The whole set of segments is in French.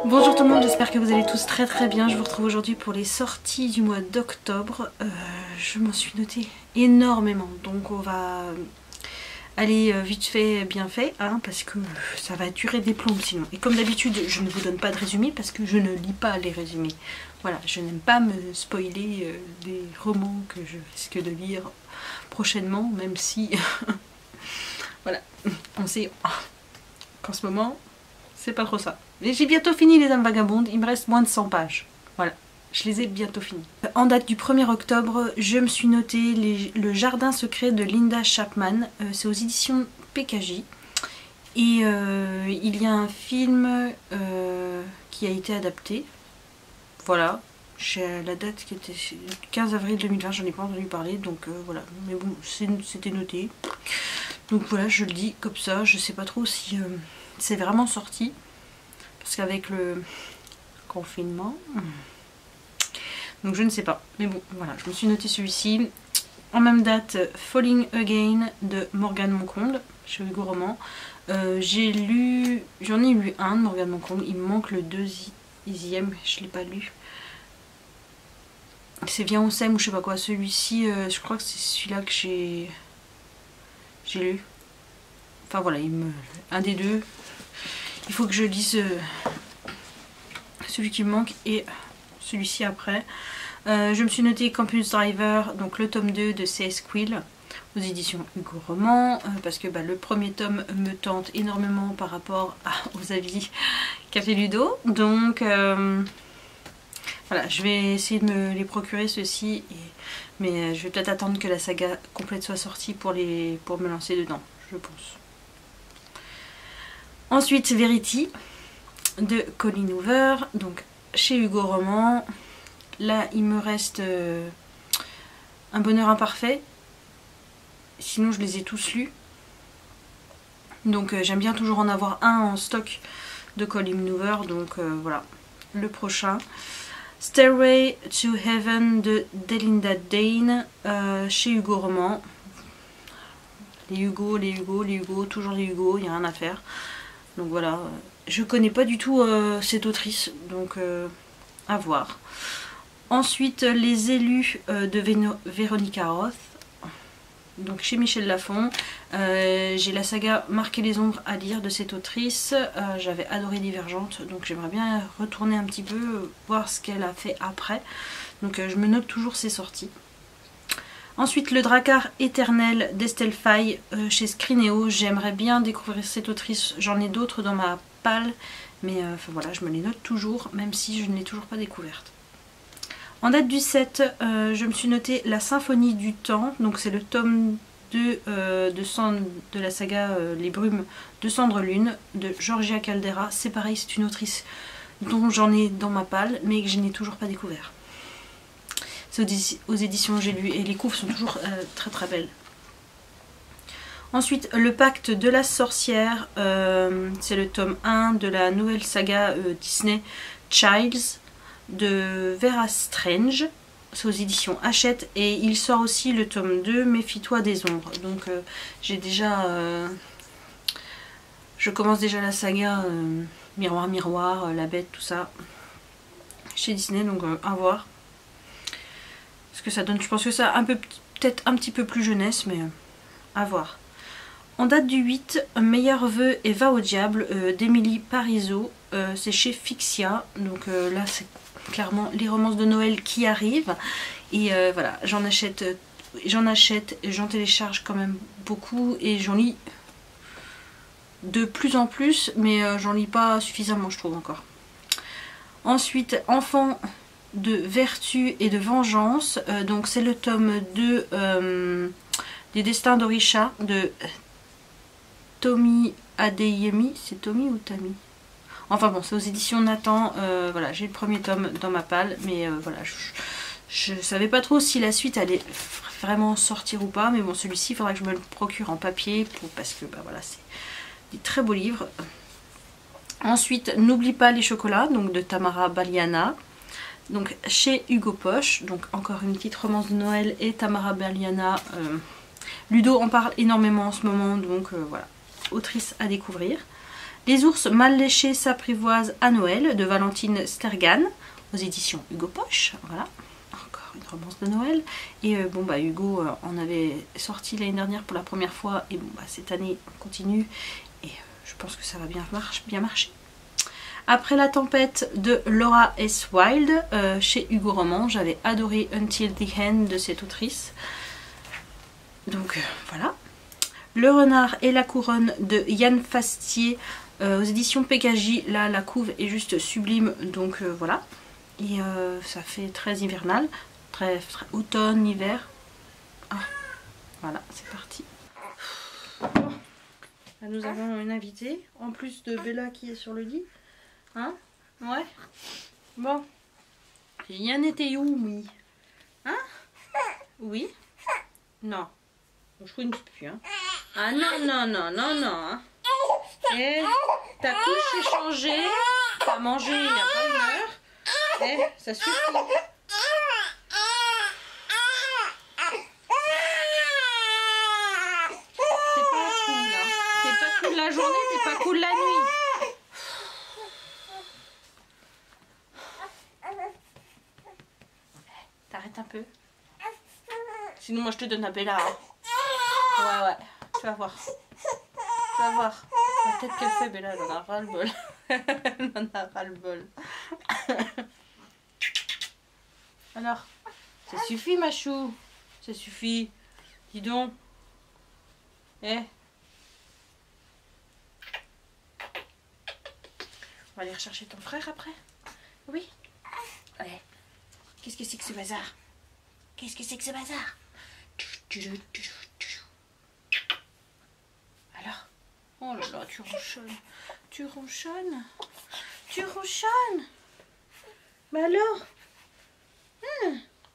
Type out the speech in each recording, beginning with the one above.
Bonjour tout le monde, j'espère que vous allez tous très bien. Je vous retrouve aujourd'hui pour les sorties du mois d'octobre. Je m'en suis notée énormément, donc on va aller vite fait, bien fait, hein, parce que ça va durer des plombs sinon. Et comme d'habitude, je ne vous donne pas de résumé parce que je ne lis pas les résumés. Voilà, je n'aime pas me spoiler des romans que je risque de lire prochainement, même si... voilà, on sait qu'en ce moment, c'est pas trop ça. Mais j'ai bientôt fini les âmes vagabondes, il me reste moins de 100 pages. Voilà, je les ai bientôt finis. En date du 1er octobre, je me suis noté Le Jardin secret de Linda Chapman. C'est aux éditions PKJ. Et il y a un film qui a été adapté. Voilà, j'ai la date qui était 15 avril 2020, j'en ai pas entendu parler, donc voilà. Mais bon, c'était noté. Donc voilà, je le dis comme ça, je sais pas trop si c'est vraiment sorti. Parce qu'avec le confinement... Donc je ne sais pas. Mais bon, voilà, je me suis noté celui-ci. En même date, Falling Again de Morgane Moncomble, chez Hugo Roman. J'en ai lu un de Morgane Moncomble, il me manque le deuxième, je ne l'ai pas lu. C'est Viens on s'aime ou je sais pas quoi. Celui-ci, je crois que c'est celui-là que j'ai lu. Enfin voilà, un des deux. Il faut que je lise celui qui me manque et celui-ci après. Je me suis noté Campus Driver, donc le tome 2 de C.S. Quill aux éditions Hugo Roman, parce que le premier tome me tente énormément par rapport aux avis qu'a fait Ludo. Donc voilà, je vais essayer de me les procurer ceux-ci, mais je vais peut-être attendre que la saga complète soit sortie pour me lancer dedans, je pense. Ensuite, Verity de Colleen Hoover, donc chez Hugo Roman. Là, il me reste Un bonheur imparfait. Sinon, je les ai tous lus. Donc, j'aime bien toujours en avoir un en stock de Colleen Hoover. Donc, voilà, le prochain. Stairway to Heaven de Delinda Dane chez Hugo Roman. Les Hugo, toujours les Hugo, il n'y a rien à faire. Donc voilà, je connais pas du tout cette autrice, donc à voir. Ensuite, Les élus de Véronica Roth, donc chez Michel Lafon. J'ai la saga Marquer les ombres à lire de cette autrice. J'avais adoré Divergente, donc j'aimerais bien retourner un petit peu, voir ce qu'elle a fait après. Donc je me note toujours ses sorties. Ensuite, Le Drakkar éternel d'Estelle Faye chez Scrineo. J'aimerais bien découvrir cette autrice. J'en ai d'autres dans ma palle, mais enfin voilà, je me les note toujours, même si je ne l'ai toujours pas découverte. En date du 7, je me suis noté La Symphonie du temps. Donc c'est le tome 2 de la saga Les Brumes de Cendre Lune de Georgia Caldera. C'est pareil, c'est une autrice dont j'en ai dans ma palle, mais que je n'ai toujours pas découvert. C'est aux éditions J'ai lu et les couves sont toujours très belles. Ensuite, Le Pacte de la sorcière, c'est le tome 1 de la nouvelle saga Disney Childs de Vera Strange. C'est aux éditions Hachette et il sort aussi le tome 2 Méfie-toi des ombres. Donc j'ai déjà... je commence déjà la saga Miroir Miroir, La Bête, tout ça chez Disney, donc à voir ce que ça donne. Je pense que ça peut-être un petit peu plus jeunesse, mais à voir. En date du 8, Meilleurs vœux et va au diable d'Émilie Parizeau. C'est chez Fixia. Donc là, c'est clairement les romances de Noël qui arrivent. Et voilà, j'en achète, j'en télécharge quand même beaucoup. Et j'en lis de plus en plus, mais j'en lis pas suffisamment, je trouve encore. Ensuite, Enfants de vertu et de vengeance, donc c'est le tome 2 des destins d'Orisha de Tomi Adeyemi. C'est Tomi ou Tami? Enfin bon, c'est aux éditions Nathan. Voilà, j'ai le premier tome dans ma palle, mais voilà, je savais pas trop si la suite allait vraiment sortir ou pas, mais bon, celui-ci il faudra que je me le procure en papier parce que voilà, c'est des très beaux livres. Ensuite, N'oublie pas les chocolats, donc de Tamara Baliana, donc chez Hugo Poche. Donc encore une petite romance de Noël et Tamara Baliana Ludo en parle énormément en ce moment, donc voilà, autrice à découvrir. Les ours mal léchés s'apprivoisent à Noël de Valentine Stergan aux éditions Hugo Poche. Voilà, encore une romance de Noël. Et bon bah Hugo en avait sorti l'année dernière pour la première fois et bon bah cette année on continue et je pense que ça va bien marcher. Après la tempête de Laura S. Wilde chez Hugo Roman, j'avais adoré Until the End de cette autrice. Donc voilà. Le renard et la couronne de Yann Fastier aux éditions PKJ. Là la couve est juste sublime, donc voilà. Et ça fait très hivernal, très automne, hiver. Ah, voilà, c'est parti. Bon. Là, nous avons une invitée, en plus de Bella qui est sur le lit. Hein? Ouais. Bon. Yann était où, oui? Hein? Oui? Non. Je ne sais plus, hein. Ah non, non, non, non, non. Hein. Et ta couche est changée. T'as mangé il n'y a pas une heure. Et ça suffit. C'est pas cool, hein. C'est pas cool la journée, c'est pas cool la nuit. T'arrêtes un peu. Sinon, moi, je te donne à Bella. Hein. Ouais, ouais. Tu vas voir. Tu vas voir. La tête qu'elle fait, Bella, elle en a ras le bol. Elle en a ras le bol. Alors, ça suffit, ma chou. Ça suffit. Dis donc. Eh. On va aller rechercher ton frère après. Oui. Allez. Qu'est-ce que c'est que ce bazar? Qu'est-ce que c'est que ce bazar? Alors? Oh là là, tu ronchonnes. Tu ronchonnes? Tu ronchonnes? Mais alors?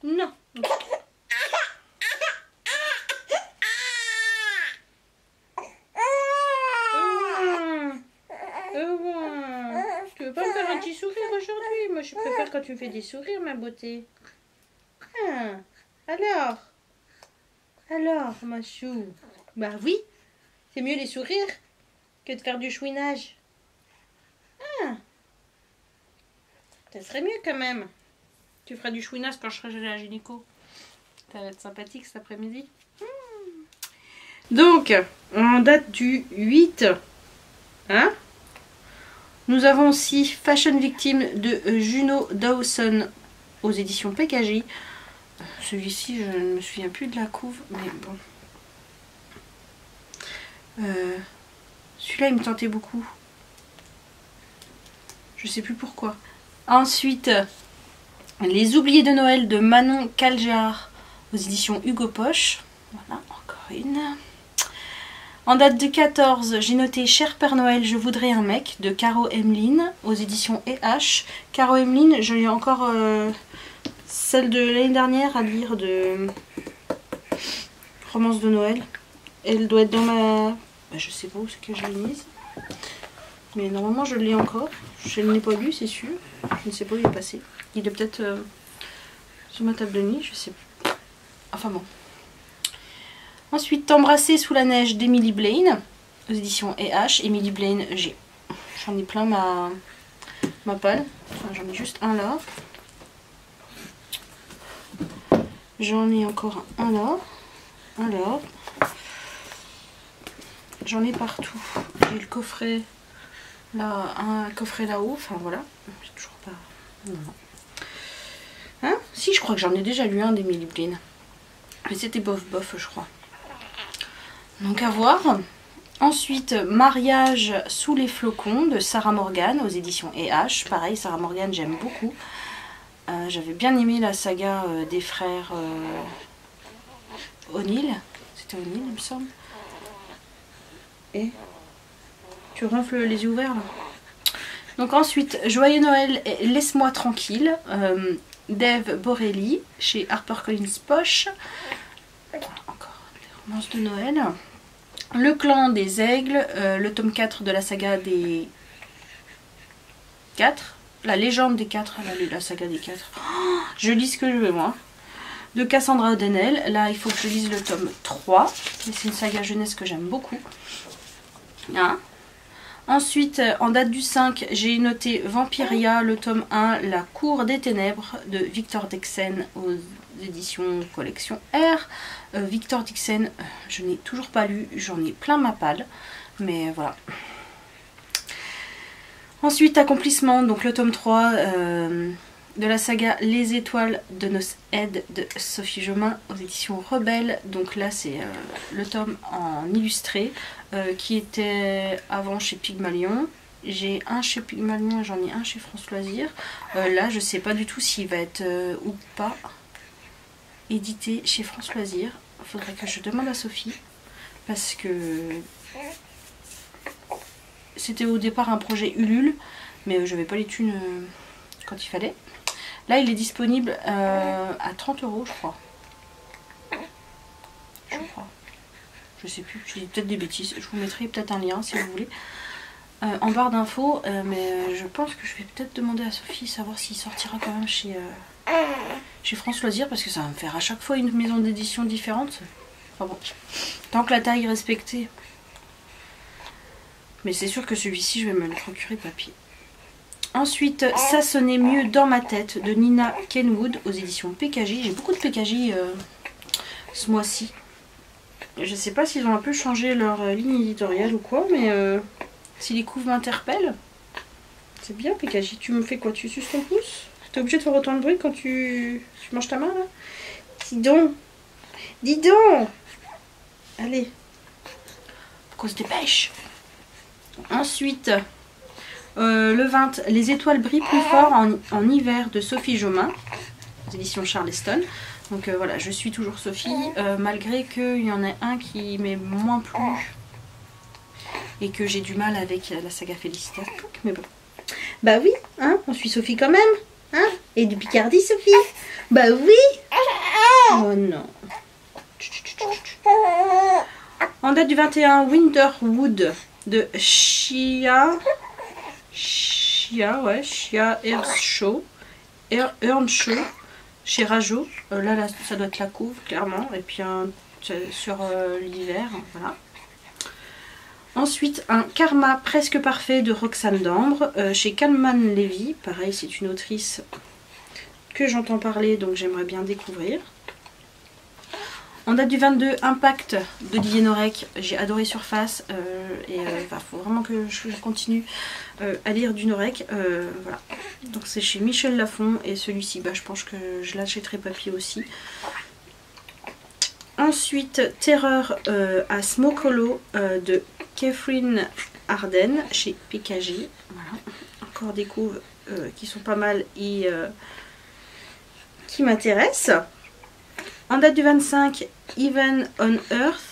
Non. Tu veux pas me faire un petit sourire aujourd'hui? Moi, je préfère quand tu me fais des sourires, ma beauté. Alors? Alors, ma chou? Bah oui, c'est mieux les sourires que de faire du chouinage. Ça serait mieux quand même. Tu feras du chouinage quand je serai à la gynéco. Ça va être sympathique cet après-midi. Donc, en date du 8, hein, nous avons aussi Fashion Victime de Juno Dawson aux éditions PKJ. Celui-ci, je ne me souviens plus de la couve, mais bon. Celui-là, il me tentait beaucoup. Je sais plus pourquoi. Ensuite, Les Oubliés de Noël de Manon Calgear aux éditions Hugo Poche. Voilà, encore une. En date du 14, j'ai noté Cher Père Noël, je voudrais un mec de Caro Emeline aux éditions EH. Caro Emeline, j'ai encore celle de l'année dernière à lire de Romance de Noël. Elle doit être dans ma... Bah, je sais pas où c'est que je l'ai mise. Mais normalement je l'ai encore. Je ne l'ai pas lu, c'est sûr. Je ne sais pas où il est passé. Il est peut-être sur ma table de nuit, je sais plus. Enfin bon. Ensuite, T'embrasser sous la neige d'Emily Blaine aux éditions EH. Emily Blaine, j'en ai plein ma palle. Enfin, j'en ai juste un là. J'en ai encore un là. Un là. J'en ai partout. J'ai le coffret là, un coffret là-haut. Enfin voilà. J'ai toujours pas. Non. Hein? Si, je crois que j'en ai déjà lu un d'Emily Blaine. Mais c'était bof bof, je crois. Donc à voir. Ensuite, Mariage sous les flocons de Sarah Morgan aux éditions EH. Pareil, Sarah Morgan, j'aime beaucoup. J'avais bien aimé la saga des frères O'Neill. C'était O'Neill, il me semble. Et tu ronfles les yeux ouverts là. Donc ensuite, Joyeux Noël et Laisse-moi tranquille. Dave Borelli chez HarperCollins Poche. Encore des romances de Noël. Le clan des aigles, le tome 4 de la saga des 4. La légende des 4, la saga des 4. Oh, je lis ce que je veux moi. de Cassandra O'Donnell. Là, il faut que je lise le tome 3. C'est une saga jeunesse que j'aime beaucoup. Hein? Ensuite, en date du 5, j'ai noté Vampiria, le tome 1, La Cour des Ténèbres, de Victor Dixen aux éditions Collection R. Victor Dixen, je n'ai toujours pas lu, j'en ai plein ma palle, mais voilà. Ensuite, Accomplissement, donc le tome 3 de la saga Les Étoiles de Nos Aides de Sophie Jomain aux éditions Rebelle. Donc là, c'est le tome en illustré qui était avant chez Pygmalion. J'ai un chez Pygmalion, j'en ai un chez France Loisirs. Là, je sais pas du tout s'il va être ou pas édité chez France Loisirs. Il faudrait que je demande à Sophie parce que c'était au départ un projet Ulule, mais je n'avais pas les thunes quand il fallait. Là, il est disponible à 30 €, je crois. Je sais plus, je dis peut-être des bêtises. Je vous mettrai peut-être un lien si vous voulez en barre d'infos. Mais je pense que je vais peut-être demander à Sophie savoir s'il sortira quand même chez France Loisirs, parce que ça va me faire à chaque fois une maison d'édition différente. Enfin bon, tant que la taille est respectée. Mais c'est sûr que celui-ci, je vais me le procurer papier. Ensuite, Ça sonnait mieux dans ma tête de Nina Kenwood aux éditions PKJ. J'ai beaucoup de PKJ ce mois-ci. Je sais pas s'ils ont un peu changé leur ligne éditoriale ou quoi, mais si les couves m'interpellent, c'est bien PKJ. Tu me fais quoi? Tu suces ton pouce? T'es obligé de faire autant de bruit quand tu manges ta main là? Dis donc! Dis donc! Allez! Faut qu'on se dépêche! Ensuite, le 20, Les étoiles brillent plus fort en hiver de Sophie Jomain, édition Charleston. Donc voilà, je suis toujours Sophie, malgré qu'il y en ait un qui m'est moins plu et que j'ai du mal avec la saga Félicita. Mais bon. Bah oui, hein, on suit Sophie quand même, hein? Et de Picardie, Sophie? Bah oui! Oh non! En date du 21, Winterwood de Chia Earnshaw chez Rajo. Là, ça doit être la couve, clairement. Et puis sur l'hiver, voilà. Ensuite, un Karma presque parfait de Roxane Dambre chez Kalman Levy. Pareil, c'est une autrice que j'entends parler, donc j'aimerais bien découvrir. En date du 22, Impact de Didier Norek. J'ai adoré Surface et faut vraiment que je continue à lire du Norek. Voilà. Donc c'est chez Michel Lafon et celui-ci, je pense que je l'achèterai papier aussi. Ensuite, Terreur à Smoke Hollow de Catherine Arden chez PKJ. Voilà. Encore des couves qui sont pas mal et qui m'intéressent. En date du 25, Even on Earth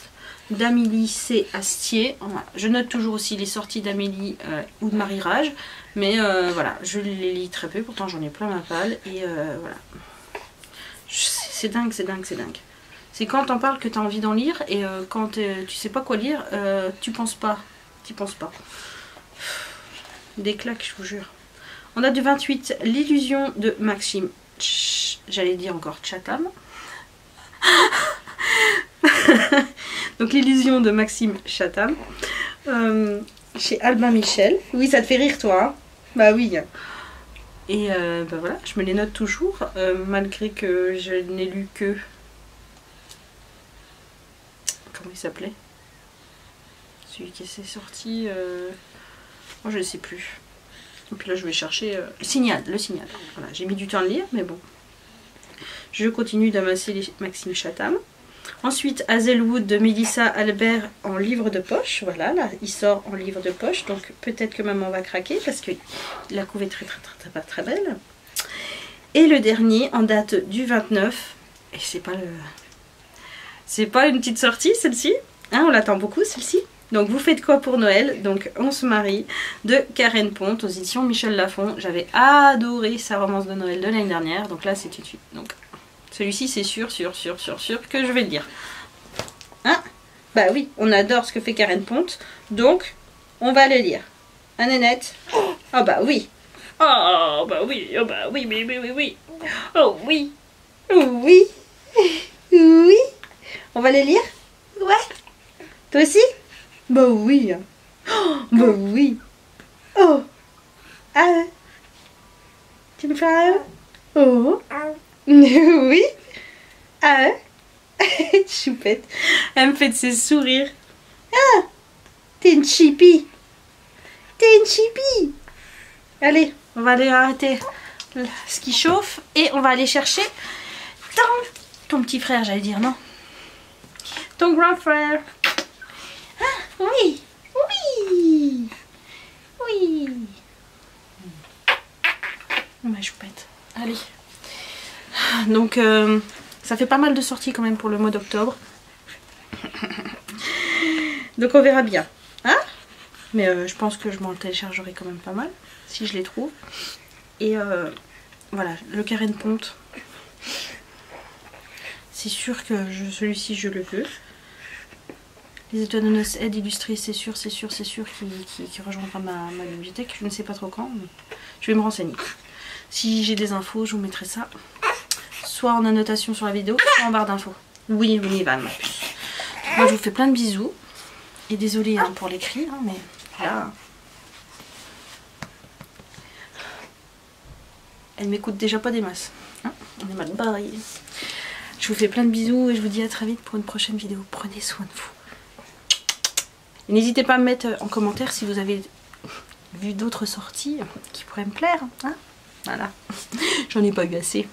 d'Amélie C. Astier. Voilà. Je note toujours aussi les sorties d'Amélie ou de Marie Rage. Mais voilà, je les lis très peu, pourtant j'en ai plein ma palle. Et voilà. C'est dingue, c'est dingue, c'est dingue. C'est quand t'en parles que t'as envie d'en lire. Et quand tu sais pas quoi lire, tu penses pas. Tu penses pas. Des claques, je vous jure. En date du 28, L'illusion de Maxime. J'allais dire encore Chatham. Donc L'illusion de Maxime Chatham chez Albin Michel. Oui, ça te fait rire toi, hein? Bah oui. Et voilà, je me les note toujours malgré que je n'ai lu que... Comment il s'appelait? Celui qui s'est sorti... Oh, je ne sais plus. Et puis là je vais chercher le signal. Voilà, j'ai mis du temps à le lire, mais bon. Je continue d'amasser les Maxime Chatham. Ensuite, Hazelwood de Mélissa Albert en livre de poche. Voilà, là, il sort en livre de poche. Donc, peut-être que maman va craquer parce que la couve est très belle. Et le dernier, en date du 29. Et c'est pas une petite sortie, celle-ci. Hein, on l'attend beaucoup, celle-ci. Donc, vous faites quoi pour Noël? Donc, On se marie de Karen Ponte aux éditions Michel Lafon. J'avais adoré sa romance de Noël de l'année dernière. Donc là, c'est tout de suite. Donc, celui-ci, c'est sûr que je vais le lire. Hein? Bah oui, on adore ce que fait Karen Ponte. Donc, on va le lire. Hein, Nénette? Oh bah oui. Oh bah oui, oui. Oh oui. Oh oui. Oui. On va les lire? Ouais. Toi aussi? Bah oui. Oh, bah oui. Oh. Ah. Tu me fais un? Oh. Oui. Ah. Choupette. Elle me fait de ses sourires. Ah. T'es une chipie. T'es une chipie. Allez, on va aller arrêter ce qui chauffe et on va aller chercher ton petit frère, j'allais dire, non? Ton grand frère. Ah, oui. Oui. Oui. Ma choupette. Allez. Donc, ça fait pas mal de sorties quand même pour le mois d'octobre. Donc on verra bien. Hein? Mais je pense que je m'en téléchargerai quand même pas mal, si je les trouve. Et voilà, le carré de ponte. C'est sûr que celui-ci je le veux. Les étoiles de noces aide illustrées, c'est sûr qui rejoindra ma bibliothèque. Je ne sais pas trop quand, mais je vais me renseigner. Si j'ai des infos, je vous mettrai ça. Soit en annotation sur la vidéo, soit en barre d'infos. Oui, on y va, ma puce. Moi, je vous fais plein de bisous. Et désolée hein, pour les cris, hein, mais là... Elle m'écoute déjà pas des masses. Hein, on est mal barré. Je vous fais plein de bisous et je vous dis à très vite pour une prochaine vidéo. Prenez soin de vous. N'hésitez pas à me mettre en commentaire si vous avez vu d'autres sorties qui pourraient me plaire. Hein, voilà. J'en ai pas eu assez.